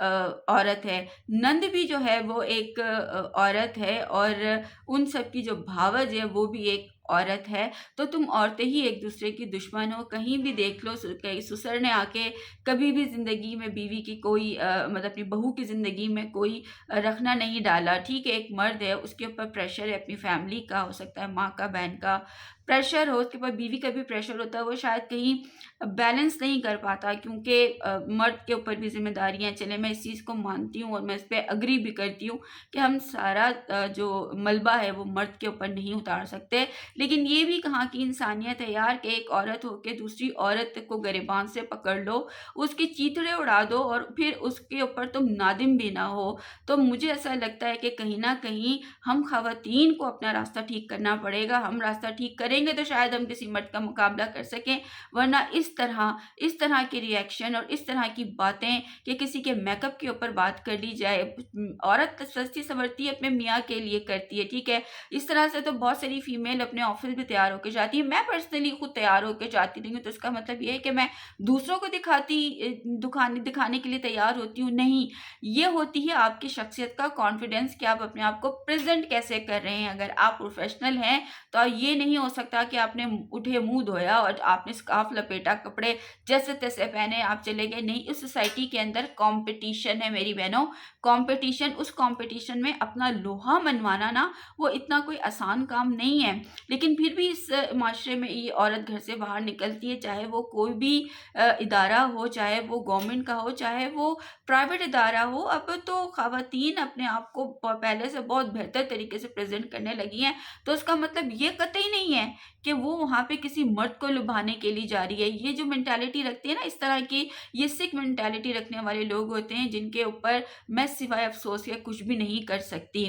عورت ہے، نند بھی جو ہے وہ ایک عورت ہے، اور ان سب کی جو بھاوج ہے وہ بھی ایک عورت ہے۔ تو تم عورتیں ہی ایک دوسرے کی دشمن ہو، کہیں بھی دیکھ لو، کہیں سسر نے آ کے کبھی بھی زندگی میں بیوی کی کوئی مطلب اپنی بہو کی زندگی میں کوئی رکھنا نہیں ڈالا، ٹھیک ہے، ایک مرد ہے، اس کے اوپر پریشر ہے اپنی فیملی کا، ہو سکتا ہے ماں کا، بہن کا پریشر ہو، اس کے اوپر بیوی کا بھی پریشر ہوتا ہے، وہ شاید کہیں بیلنس نہیں کر پاتا، کیونکہ مرد کے اوپر بھی ذمہ داریاں، چلے میں اس چیز کو مانتی ہوں اور میں اس پہ اگری بھی کرتی ہوں کہ ہم سارا جو ملبہ ہے وہ مرد کے اوپر نہیں اتار سکتے، لیکن یہ بھی کہاں کی انسانیت ہے یار کہ ایک عورت ہو کے دوسری عورت کو گریبان سے پکڑ لو، اس کے چیتڑے اڑا دو، اور پھر اس کے اوپر تم نادم بھی نہ ہو۔ تو مجھے ایسا لگتا ہے کہ کہیں نہ کہیں ہم خواتین کو اپنا راستہ ٹھیک کرنا پڑے گا، ہم راستہ ٹھیک کریں گے تو شاید ہم کسی مرد کا مقابلہ کر سکیں، ورنہ اس طرح کے ریئیکشن اور اس طرح کی باتیں کہ کسی کے میک اپ کے اوپر بات کر لی جائے، عورت سستی سورتی اپنے میاں کے لیے کرتی ہے، ٹھیک ہے، اس طرح سے تو بہت ساری فیمیل اپنے آفس بھی تیار ہو کے جاتی ہے، میں پرسنلی خود تیار ہو کے جاتی نہیں ہوں، تو اس کا مطلب یہ ہے کہ میں دوسروں کو دکھانے کے لیے تیار ہوتی ہوں، نہیں، یہ ہوتی ہے آپ کی شخصیت کا کانفیڈنس کہ آپ اپنے آپ کو پریزنٹ کیسے کر رہے ہیں۔ اگر آپ پروفیشنل ہیں تو یہ نہیں ہو سکتا کہ آپ نے اٹھے منہ دھویا اور آپ نے اسکارف لپیٹا، کپڑے جیسے تیسے پہنے آپ چلے گئے، نہیں، اس سوسائٹی کے اندر کمپٹیشن ہے میری بہنوں، کمپٹیشن، اس کمپٹیشن میں اپنا لوہا منوانا نا وہ اتنا کوئی آسان کام نہیں ہے، لیکن پھر بھی اس معاشرے میں یہ عورت گھر سے باہر نکلتی ہے، چاہے وہ کوئی بھی ادارہ ہو، چاہے وہ گورنمنٹ کا ہو، چاہے وہ پرائیویٹ ادارہ ہو، اب تو خواتین اپنے آپ کو پہلے سے بہت بہتر طریقے سے پریزنٹ کرنے لگی ہیں، تو اس کا مطلب یہ قطعی نہیں ہے کہ وہ وہاں پہ کسی مرد کو لبھانے کے لیے جا رہی ہے۔ یہ جو مینٹیلٹی رکھتی ہے نا، اس طرح کی یہ سکھ مینٹیلٹی رکھنے والے لوگ ہوتے ہیں جن کے اوپر میں سوائے افسوس کے کچھ بھی نہیں کر سکتی۔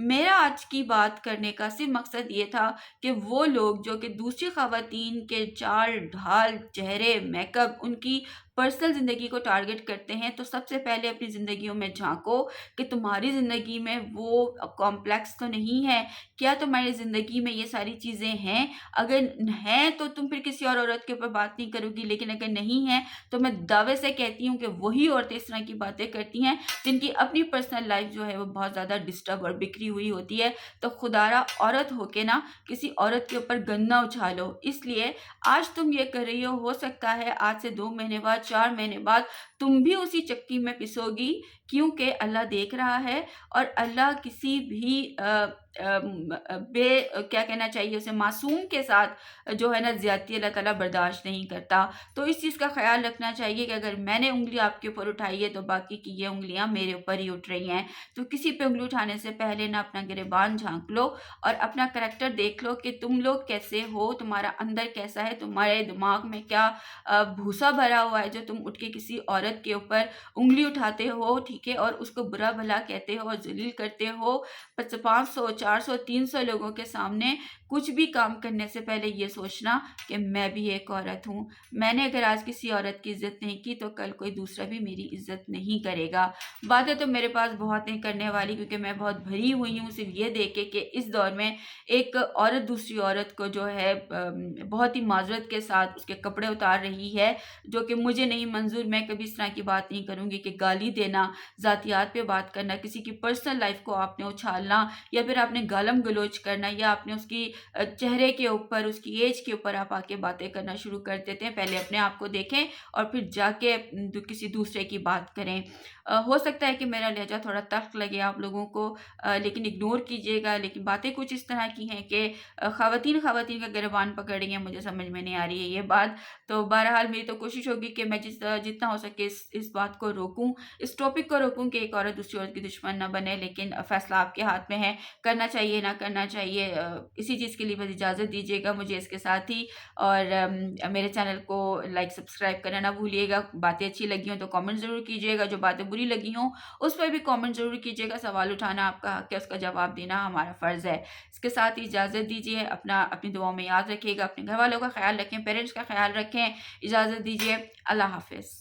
میرا آج کی بات کرنے کا صرف مقصد یہ تھا کہ وہ لوگ جو کہ دوسری خواتین کے چال ڈھال، چہرے، میک اپ، ان کی پرسنل زندگی کو ٹارگٹ کرتے ہیں، تو سب سے پہلے اپنی زندگیوں میں جھانکو کہ تمہاری زندگی میں وہ کمپلیکس تو نہیں ہے، کیا تمہاری زندگی میں یہ ساری چیزیں ہیں؟ اگر ہیں تو تم پھر کسی اور عورت کے اوپر بات نہیں کرو گی، لیکن اگر نہیں ہیں تو میں دعوے سے کہتی ہوں کہ وہی عورتیں اس طرح کی باتیں کرتی ہیں جن کی اپنی پرسنل لائف جو ہے وہ بہت زیادہ ڈسٹرب اور بکھری ہوئی ہوتی ہے، تو خدارا عورت ہو کے نا کسی عورت کے اوپر گنا اچھالو، اس لیے آج تم یہ کر رہی ہو سکتا ہے آج سے 2 مہینے بعد، 4 مہینے بعد تم بھی اسی چکی میں پسو گی، کیونکہ اللہ دیکھ رہا ہے، اور اللہ کسی بھی کیا کہنا چاہیے اسے، معصوم کے ساتھ جو ہے نا زیادتی اللہ تعالیٰ برداشت نہیں کرتا۔ تو اس چیز کا خیال رکھنا چاہیے کہ اگر میں نے انگلی آپ کے اوپر اٹھائی ہے تو باقی کی یہ انگلیاں میرے اوپر ہی اٹھ رہی ہیں، تو کسی پہ انگلی اٹھانے سے پہلے نا اپنا گریبان جھانک لو اور اپنا کریکٹر دیکھ لو کہ تم لوگ کیسے ہو، تمہارا اندر کیسا ہے، تمہارے دماغ میں کیا بھوسا بھرا ہوا ہے جو تم اٹھ کے کسی عورت کے اوپر انگلی اٹھاتے ہو، ٹھیک ہے، اور اس کو برا بھلا کہتے ہو اور ذلیل کرتے ہو 500 400 300 لوگوں کے سامنے۔ کچھ بھی کام کرنے سے پہلے یہ سوچنا کہ میں بھی ایک عورت ہوں، میں نے اگر آج کسی عورت کی عزت نہیں کی تو کل کوئی دوسرا بھی میری عزت نہیں کرے گا۔ باتیں تو میرے پاس بہت نہیں کرنے والی، کیونکہ میں بہت بھری ہوئی ہوں صرف یہ دیکھ کے کہ اس دور میں ایک عورت دوسری عورت کو جو ہے بہت ہی معذرت کے ساتھ اس کے کپڑے اتار رہی ہے، جو کہ مجھے نہیں منظور۔ میں کبھی اس طرح کی بات نہیں کروں گی کہ گالی دینا، ذاتیات پہ بات کرنا، کسی کی پرسنل لائف کو آپ نے اچھالنا، یا پھر آپ نے گالم گلوچ کرنا، یا آپ نے اس کی چہرے کے اوپر، اس کی ایج کے اوپر آپ آ کے باتیں کرنا شروع کر دیتے ہیں۔ پہلے اپنے آپ کو دیکھیں اور پھر جا کے کسی دوسرے کی بات کریں۔ ہو سکتا ہے کہ میرا لہجہ تھوڑا تلخ لگے آپ لوگوں کو، لیکن اگنور کیجیے گا، لیکن باتیں کچھ اس طرح کی ہیں کہ خواتین کا گریبان پکڑ رہی ہیں، مجھے سمجھ میں نہیں آ رہی ہے یہ بات۔ تو بہرحال میری تو کوشش ہوگی کہ میں جتنا ہو سکے اس بات کو روکوں، اس ٹاپک کو روکوں کہ ایک عورت دوسری عورت کی دشمن نہ بنے، لیکن فیصلہ آپ کے ہاتھ میں ہے، کرنا چاہیے نہ کرنا چاہیے۔ اسی چیز کے لیے بس اجازت دیجیے گا مجھے اس کے ساتھ ہی، اور میرے چینل کو لائک سبسکرائب کرنا نہ بھولیے گا۔ باتیں اچھی لگی ہوں تو کامنٹ ضرور کیجیے گا، جو باتیں بری لگی ہوں اس پہ بھی کامنٹ ضرور کیجیے گا۔ سوال اٹھانا آپ کا حق ہے، اس کا جواب دینا ہمارا فرض ہے۔ اس کے ساتھ ہی اجازت دیجیے، اپنی دعاؤں میں یاد رکھیے گا، اپنے گھر والوں کا خیال رکھیں، پیرنٹس کا خیال رکھیں، اجازت دیجیے، اللہ حافظ۔